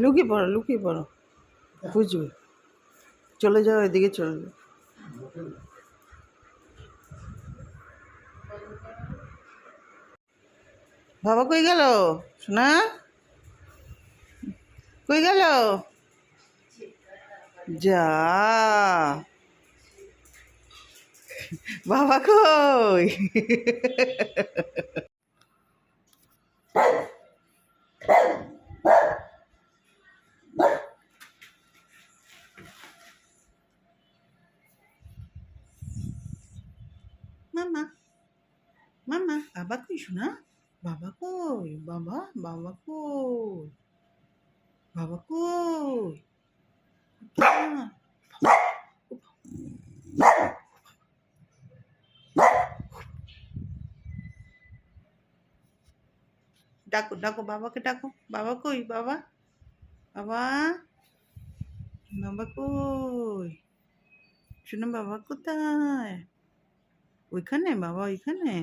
লুকিয়ে পড়ো, লুকিয়ে পড়ো, বুঝবে। চলে যাও, এদিকে চলে যাও। বাবা কই গেল? শোনা কই গেল? যা, বাবা কই? মামা, মামা, বাবা কই শোনা? বাবা কই? বাবা, বাবা কই? বাবা কই? ডাকো, ডাকো, বাবাকে ডাকো। বাবা কই? বাবা, বাবা, বাবা কই? শোনো, বাবা কোথায়? ওইখানে, বাবা ওইখানে।